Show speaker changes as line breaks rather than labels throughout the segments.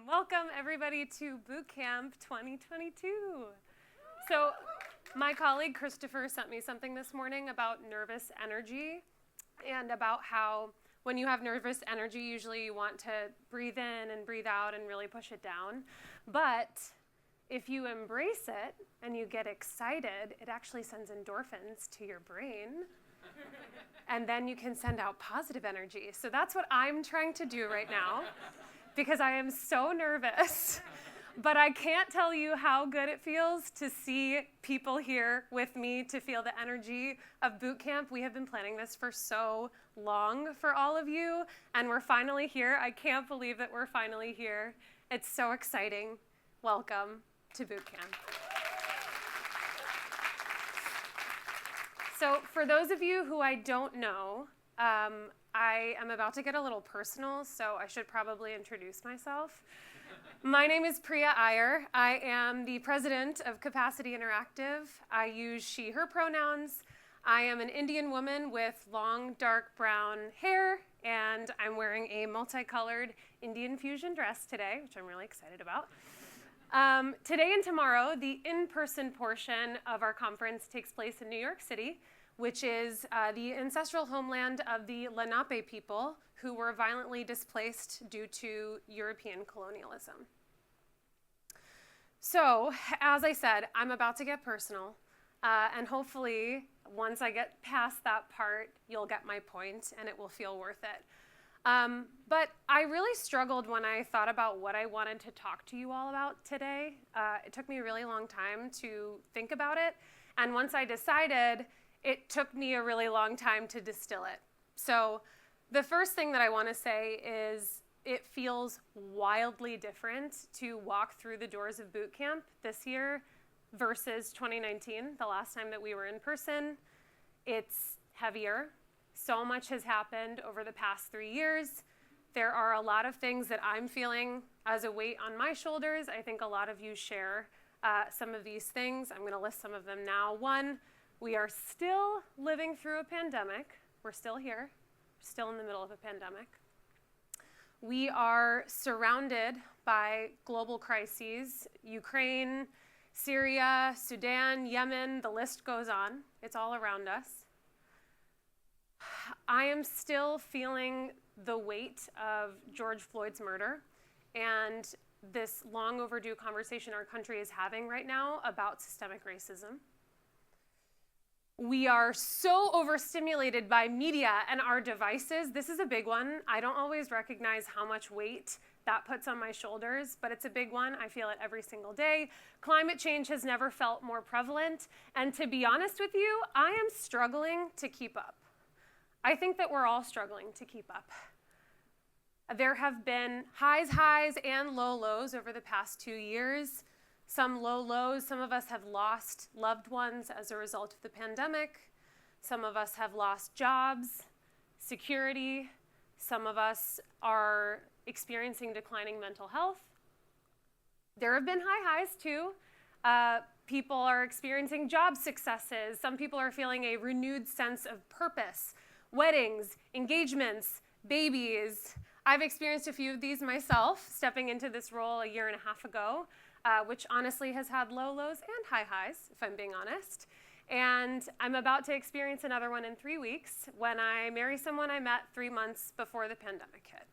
Welcome everybody to Boot Camp 2022. So my colleague Christopher sent me something this morning about nervous energy and about how when you have nervous energy, usually you want to breathe in and breathe out and really push it down. But if you embrace it and you get excited, it actually sends endorphins to your brain. And then you can send out positive energy. So that's what I'm trying to do right now because I am so nervous. But I can't tell you how good it feels to see people here with me, to feel the energy of boot camp. We have been planning this for so long for all of you, and we're finally here. I can't believe that we're finally here. It's so exciting. Welcome to boot camp. So for those of you who I don't know, I am about to get a little personal, so I should probably introduce myself. My name is Priya Iyer. I am the president of Capacity Interactive. I use she, her pronouns. I am an Indian woman with long, dark brown hair, and I'm wearing a multicolored Indian fusion dress today, which I'm really excited about. Today and tomorrow, the in-person portion of our conference takes place in New York City, which is the ancestral homeland of the Lenape people who were violently displaced due to European colonialism. So, as I said, I'm about to get personal, and hopefully, once I get past that part, you'll get my point, and it will feel worth it. But I really struggled when I thought about what I wanted to talk to you all about today. It took me a really long time to think about it, and once I decided, it took me a really long time to distill it. So the first thing that I want to say is it feels wildly different to walk through the doors of boot camp this year versus 2019, the last time that we were in person. It's heavier. So much has happened over the past 3 years. There are a lot of things that I'm feeling as a weight on my shoulders. I think a lot of you share some of these things. I'm going to list some of them now. One, we are still living through a pandemic. We're still here, still in the middle of a pandemic. We are surrounded by global crises: Ukraine, Syria, Sudan, Yemen, the list goes on. It's all around us. I am still feeling the weight of George Floyd's murder and this long overdue conversation our country is having right now about systemic racism. We are so overstimulated by media and our devices. This is a big one. I don't always recognize how much weight that puts on my shoulders, but it's a big one. I feel it every single day. Climate change has never felt more prevalent. And to be honest with you, I am struggling to keep up. I think that we're all struggling to keep up. There have been highs and lows over the past 2 years. Some low lows. Some of us have lost loved ones as a result of the pandemic. Some of us have lost jobs, security. Some of us are experiencing declining mental health. There have been highs too. People are experiencing job successes. Some people are feeling a renewed sense of purpose. Weddings, engagements, babies. I've experienced a few of these myself, stepping into this role 1.5 years ago. Which honestly has had low lows and high highs, if I'm being honest. And I'm about to experience another one in 3 weeks when I marry someone I met 3 months before the pandemic hit.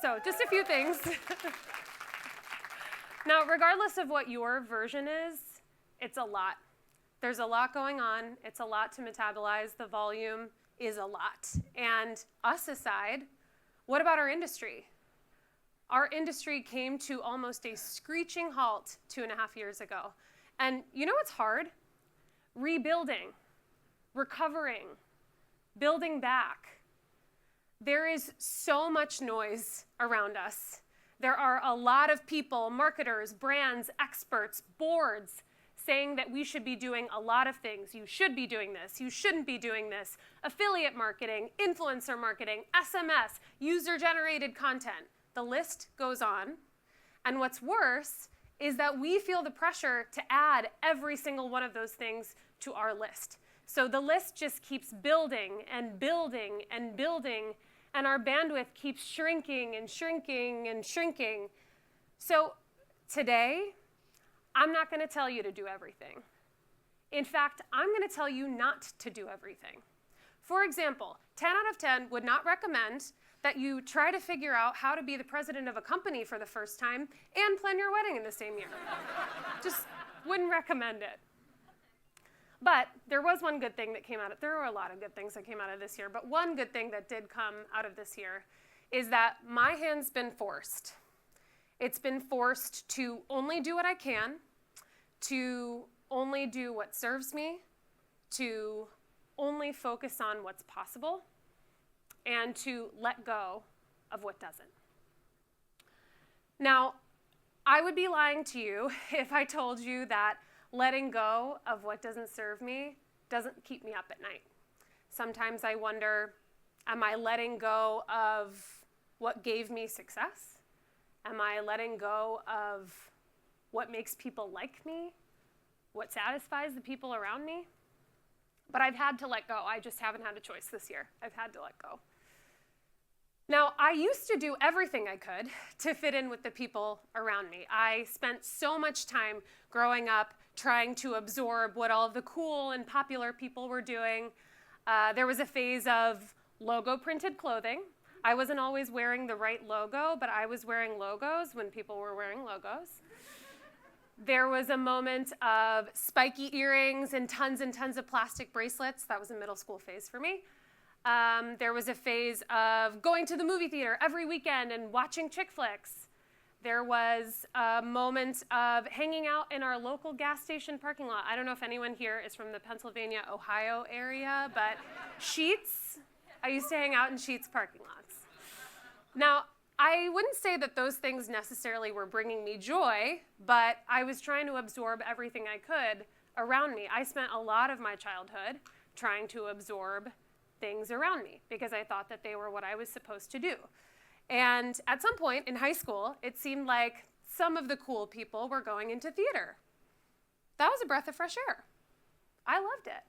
So just a few things. Now, regardless of what your version is, it's a lot. There's a lot going on. It's a lot to metabolize. The volume is a lot. And us aside, what about our industry? Our industry came to almost a screeching halt 2.5 years ago. And you know what's hard? Rebuilding, recovering, building back. There is so much noise around us. There are a lot of people, marketers, brands, experts, boards, saying that we should be doing a lot of things. You should be doing this. You shouldn't be doing this. Affiliate marketing, influencer marketing, SMS, user-generated content. The list goes on. And what's worse is that we feel the pressure to add every single one of those things to our list. So the list just keeps building and building and building. and our bandwidth keeps shrinking and shrinking and shrinking. So today, I'm not going to tell you to do everything. In fact, I'm going to tell you not to do everything. For example, 10 out of 10 would not recommend that you try to figure out how to be the president of a company for the first time and plan your wedding in the same year. Just wouldn't recommend it. But there was one good thing that came out of, there were a lot of good things that came out of this year, but one good thing that did come out of this year is that my hand's been forced. It's been forced to only do what I can, to only do what serves me, to only focus on what's possible, and to let go of what doesn't. Now, I would be lying to you if I told you that letting go of what doesn't serve me doesn't keep me up at night. Sometimes I wonder, am I letting go of what gave me success? Am I letting go of what makes people like me? What satisfies the people around me? But I've had to let go. I just haven't had a choice this year. I've had to let go. Now, I used to do everything I could to fit in with the people around me. I spent so much time growing up trying to absorb what all of the cool and popular people were doing. There was a phase of logo printed clothing. I wasn't always wearing the right logo, but I was wearing logos when people were wearing logos. There was a moment of spiky earrings and tons of plastic bracelets. That was a middle school phase for me. There was a phase of going to the movie theater every weekend and watching chick flicks. There was a moment of hanging out in our local gas station parking lot. I don't know if anyone here is from the Pennsylvania, Ohio area, but Sheetz, I used to hang out in Sheetz parking lots. Now, I wouldn't say that those things necessarily were bringing me joy, but I was trying to absorb everything I could around me. I spent a lot of my childhood trying to absorb things around me because I thought that they were what I was supposed to do. And at some point in high school, it seemed like some of the cool people were going into theater. That was a breath of fresh air. I loved it.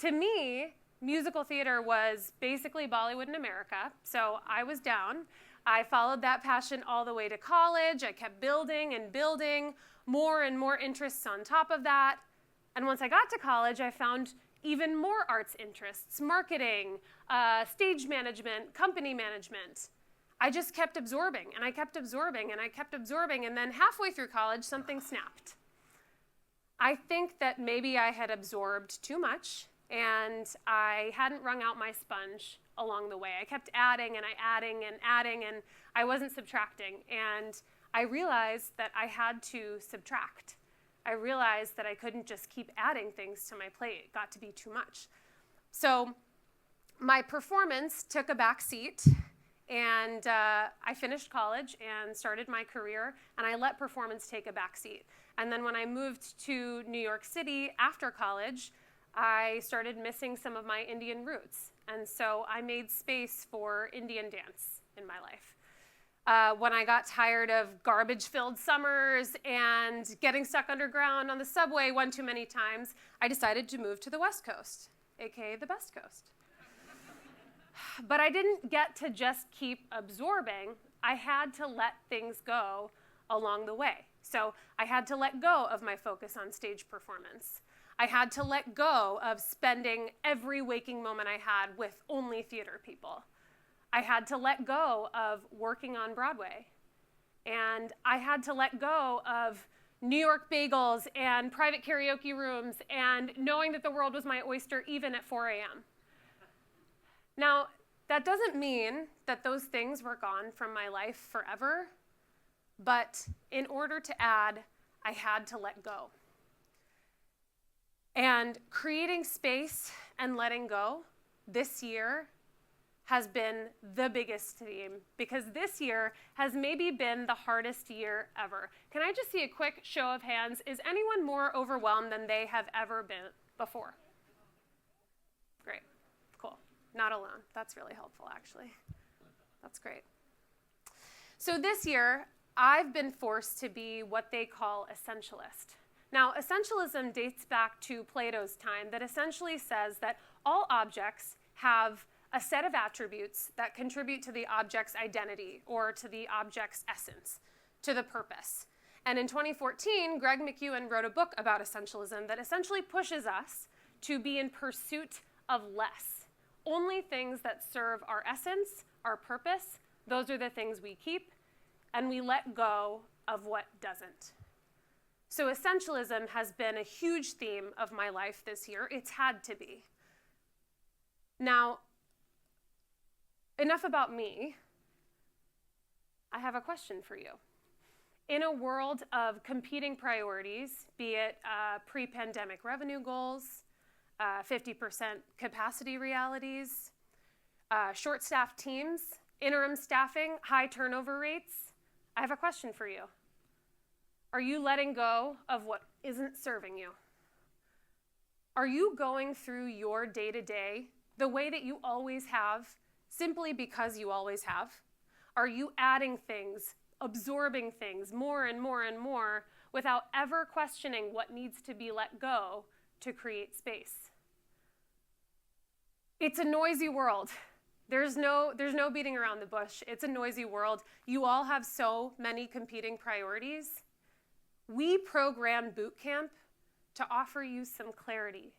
To me, musical theater was basically Bollywood in America, so I was down. I followed that passion all the way to college. I kept building and building more and more interests on top of that. And once I got to college, I found even more arts interests, marketing, stage management, company management. I just kept absorbing, and I kept absorbing, and I kept absorbing, and then halfway through college, something snapped. I think that maybe I had absorbed too much, and I hadn't wrung out my sponge along the way. I kept adding, and and I wasn't subtracting, and I realized that I had to subtract. I realized that I couldn't just keep adding things to my plate. It got to be too much. So my performance took a back seat, and I finished college and started my career, and I let performance take a back seat. And then when I moved to New York City after college, I started missing some of my Indian roots. And so I made space for Indian dance in my life. When I got tired of garbage-filled summers and getting stuck underground on the subway one too many times, I decided to move to the West Coast, aka the best coast. But I didn't get to just keep absorbing. I had to let things go along the way. So I had to let go of my focus on stage performance. I had to let go of spending every waking moment I had with only theater people. I had to let go of working on Broadway. And I had to let go of New York bagels and private karaoke rooms and knowing that the world was my oyster even at 4 a.m. Now, that doesn't mean that those things were gone from my life forever, but in order to add, I had to let go. And creating space and letting go this year has been the biggest theme, because this year has maybe been the hardest year ever. Can I just see a quick show of hands? Is anyone more overwhelmed than they have ever been before? Great, cool. Not alone. That's really helpful, actually. That's great. So this year, I've been forced to be what they call essentialist. Now, essentialism dates back to Plato's time, that essentially says that all objects have a set of attributes that contribute to the object's identity or to the object's essence, to the purpose. And in 2014, Greg McEwen wrote a book about essentialism that essentially pushes us to be in pursuit of less. Only things that serve our essence, our purpose, those are the things we keep, and we let go of what doesn't. So essentialism has been a huge theme of my life this year. It's had to be. Now, enough about me. I have a question for you. In a world of competing priorities, be it pre-pandemic revenue goals, 50% capacity realities, short-staffed teams, interim staffing, high turnover rates, I have a question for you. Are you letting go of what isn't serving you? Are you going through your day-to-day the way that you always have, simply because you always have? Are you adding things, absorbing things more and more and more without ever questioning what needs to be let go to create space? It's a noisy world. There's no beating around the bush. It's a noisy world. You all have so many competing priorities. We programmed boot camp to offer you some clarity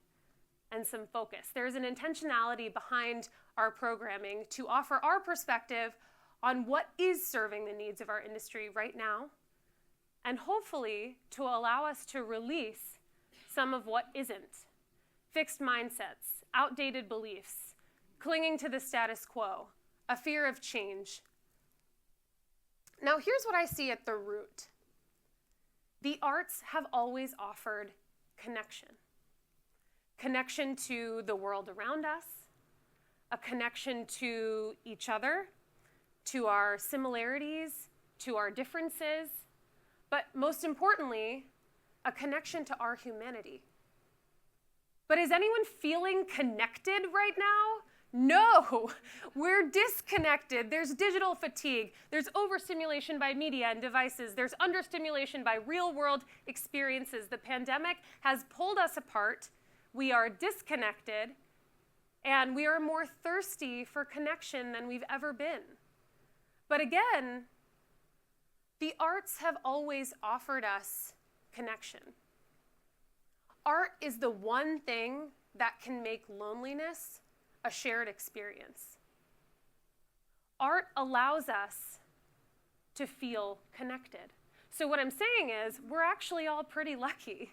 and some focus. There's an intentionality behind our programming to offer our perspective on what is serving the needs of our industry right now, and hopefully to allow us to release some of what isn't. Fixed mindsets, outdated beliefs, clinging to the status quo, a fear of change. Now, here's what I see at the root. The arts have always offered connection. Connection to the world around us, a connection to each other, to our similarities, to our differences, but most importantly, a connection to our humanity. But is anyone feeling connected right now? No, we're disconnected. There's digital fatigue. There's overstimulation by media and devices. There's understimulation by real-world experiences. The pandemic has pulled us apart. We are disconnected, and we are more thirsty for connection than we've ever been. But again, the arts have always offered us connection. Art is the one thing that can make loneliness a shared experience. Art allows us to feel connected. So what I'm saying is, we're actually all pretty lucky.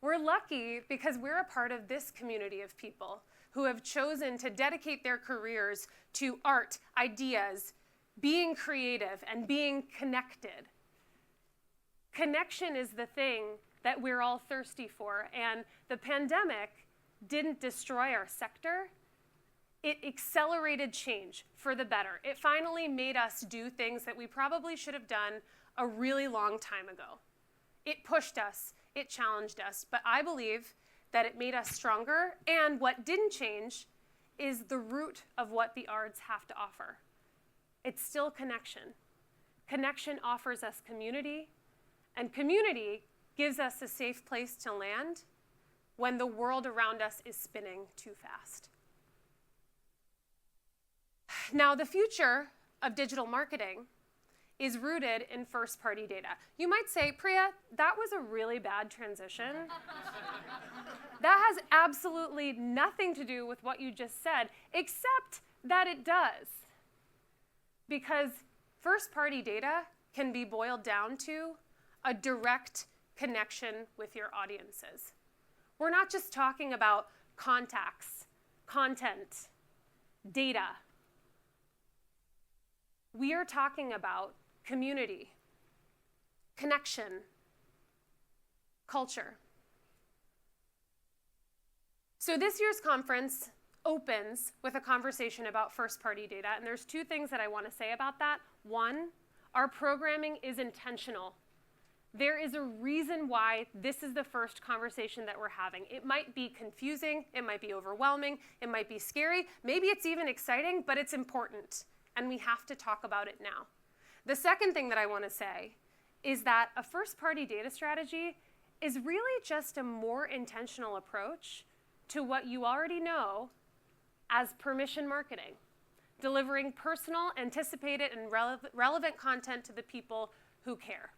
We're lucky because we're a part of this community of people who have chosen to dedicate their careers to art, ideas, being creative, and being connected. Connection is the thing that we're all thirsty for, and the pandemic didn't destroy our sector. It accelerated change for the better. It finally made us do things that we probably should have done a really long time ago. It pushed us, it challenged us, but I believe that it made us stronger, and what didn't change is the root of what the arts have to offer. It's still connection. Connection offers us community, and community gives us a safe place to land when the world around us is spinning too fast. Now, the future of digital marketing is rooted in first-party data. You might say, Priya, that was a really bad transition. That has absolutely nothing to do with what you just said, except that it does. Because first-party data can be boiled down to a direct connection with your audiences. We're not just talking about contacts, content, data. We are talking about community, connection, culture. So this year's conference opens with a conversation about first-party data, and there's two things that I want to say about that. One, our programming is intentional. There is a reason why this is the first conversation that we're having. It might be confusing, it might be overwhelming, it might be scary, maybe it's even exciting, but it's important, and we have to talk about it now. The second thing that I want to say is that a first-party data strategy is really just a more intentional approach to what you already know as permission marketing, delivering personal, anticipated, and relevant content to the people who care.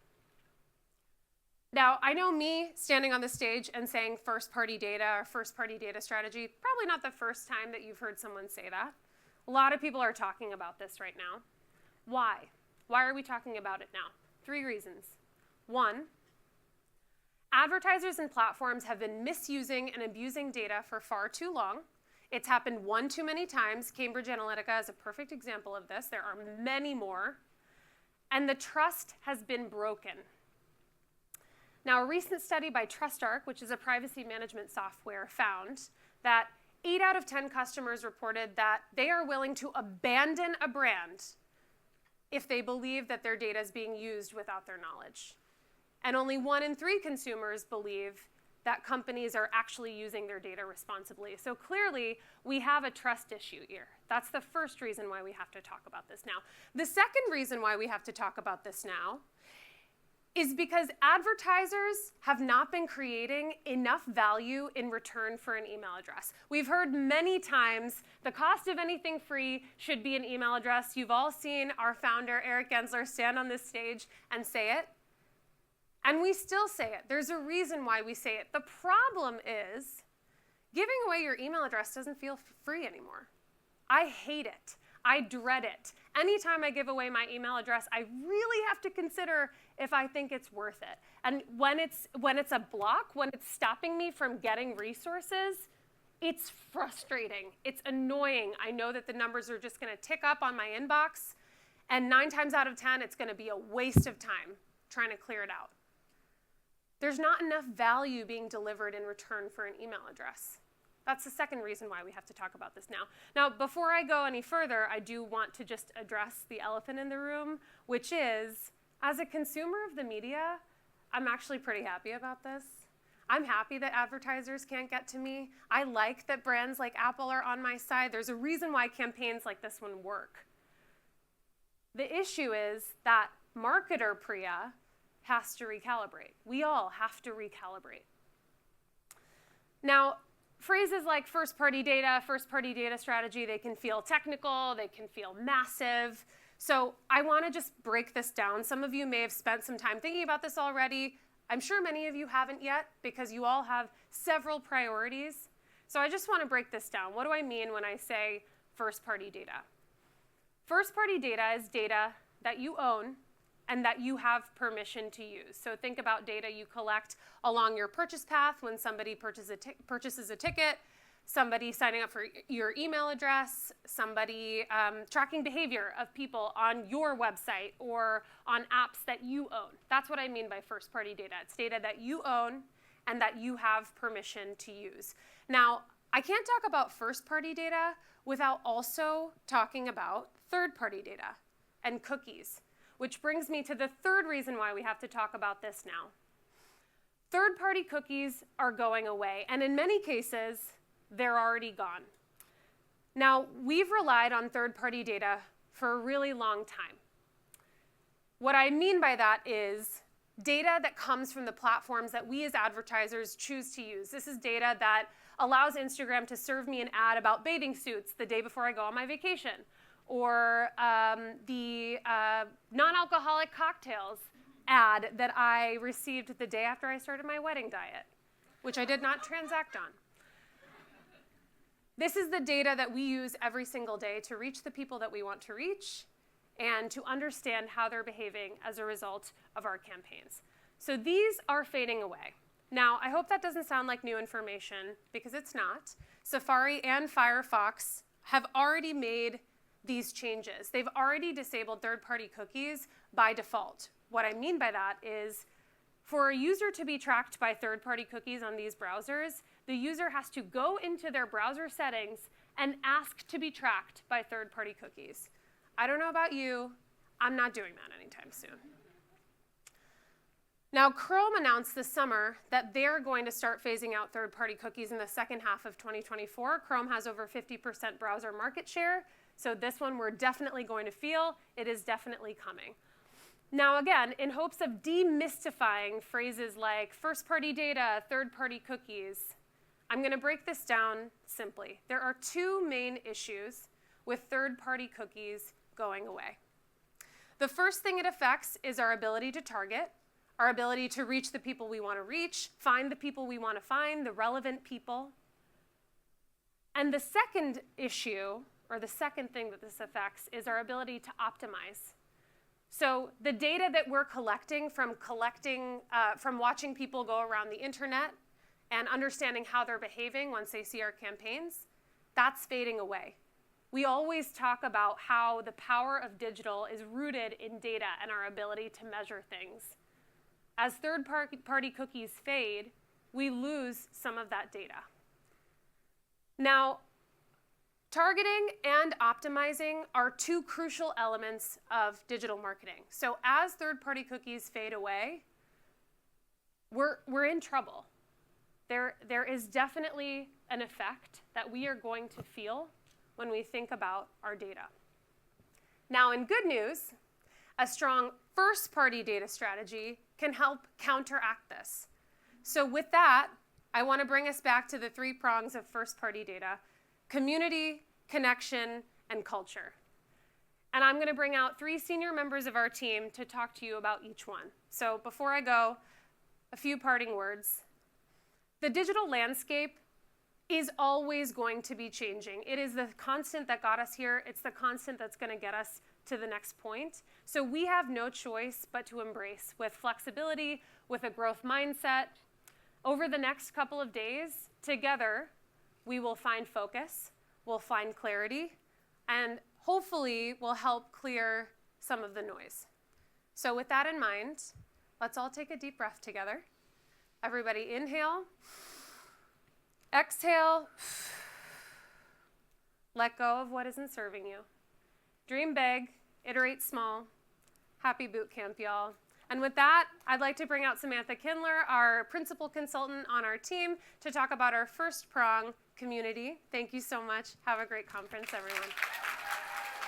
Now, I know me standing on the stage and saying first-party data or first-party data strategy, probably not the first time that you've heard someone say that. A lot of people are talking about this right now. Why? Why are we talking about it now? 3 reasons. 1, advertisers and platforms have been misusing and abusing data for far too long. It's happened one too many times. Cambridge Analytica is a perfect example of this. There are many more. And the trust has been broken. Now, a recent study by TrustArc, which is a privacy management software, found that 8 out of 10 customers reported that they are willing to abandon a brand if they believe that their data is being used without their knowledge. And only 1 in 3 consumers believe that companies are actually using their data responsibly. So clearly, we have a trust issue here. That's the first reason why we have to talk about this now. The second reason why we have to talk about this now is because advertisers have not been creating enough value in return for an email address. We've heard many times the cost of anything free should be an email address. You've all seen our founder, Eric Gensler, stand on this stage and say it. And we still say it. There's a reason why we say it. The problem is giving away your email address doesn't feel free anymore. I hate it. I dread it. Anytime I give away my email address, I really have to consider if I think it's worth it. And when it's a block, when it's stopping me from getting resources, it's frustrating. It's annoying. I know that the numbers are just going to tick up on my inbox, and 9 times out of 10, it's going to be a waste of time trying to clear it out. There's not enough value being delivered in return for an email address. That's the second reason why we have to talk about this now. Now, before I go any further, I do want to just address the elephant in the room, which is, as a consumer of the media, I'm actually pretty happy about this. I'm happy that advertisers can't get to me. I like that brands like Apple are on my side. There's a reason why campaigns like this one work. The issue is that marketer Priya has to recalibrate. We all have to recalibrate. Now, phrases like first-party data strategy, they can feel technical, they can feel massive. So I want to just break this down. Some of you may have spent some time thinking about this already. I'm sure many of you haven't yet because you all have several priorities. So I just want to break this down. What do I mean when I say first-party data? First-party data is data that you own and that you have permission to use. So think about data you collect along your purchase path when somebody purchases a ticket, somebody signing up for your email address, somebody tracking behavior of people on your website or on apps that you own. That's what I mean by first-party data. It's data that you own and that you have permission to use. Now, I can't talk about first-party data without also talking about third-party data and cookies, which brings me to the third reason why we have to talk about this now. Third-party cookies are going away, and in many cases, they're already gone. Now, we've relied on third-party data for a really long time. What I mean by that is data that comes from the platforms that we as advertisers choose to use. This is data that allows Instagram to serve me an ad about bathing suits the day before I go on my vacation, or the non-alcoholic cocktails ad that I received the day after I started my wedding diet, which I did not transact on. This is the data that we use every single day to reach the people that we want to reach and to understand how they're behaving as a result of our campaigns. So these are fading away. Now, I hope that doesn't sound like new information, because it's not. Safari and Firefox have already made these changes. They've already disabled third-party cookies by default. What I mean by that is, for a user to be tracked by third-party cookies on these browsers, the user has to go into their browser settings and ask to be tracked by third-party cookies. I don't know about you, I'm not doing that anytime soon. Now, Chrome announced this summer that they're going to start phasing out third-party cookies in the second half of 2024. Chrome has over 50% browser market share, so this one we're definitely going to feel. It is definitely coming. Now, again, in hopes of demystifying phrases like first-party data, third-party cookies, I'm going to break this down simply. There are two main issues with third-party cookies going away. The first thing it affects is our ability to target, our ability to reach the people we want to reach, find the people we want to find, the relevant people. And the second issue, or the second thing that this affects, is our ability to optimize. So the data that we're collecting from watching people go around the internet and understanding how they're behaving once they see our campaigns, that's fading away. We always talk about how the power of digital is rooted in data and our ability to measure things. As third-party cookies fade, we lose some of that data. Now, targeting and optimizing are two crucial elements of digital marketing. So as third-party cookies fade away, we're in trouble. There is definitely an effect that we are going to feel when we think about our data. Now, in good news, a strong first-party data strategy can help counteract this. So with that, I want to bring us back to the three prongs of first-party data: community, connection, and culture. And I'm going to bring out three senior members of our team to talk to you about each one. So before I go, a few parting words. The digital landscape is always going to be changing. It is the constant that got us here. It's the constant that's going to get us to the next point. So we have no choice but to embrace with flexibility, with a growth mindset. Over the next couple of days, together, we will find focus, we'll find clarity, and hopefully we'll help clear some of the noise. So with that in mind, let's all take a deep breath together. Everybody inhale, exhale, let go of what isn't serving you. Dream big, iterate small. Happy boot camp, y'all. And with that, I'd like to bring out Samantha Kindler, our principal consultant on our team, to talk about our first prong, community. Thank you so much. Have a great conference, everyone.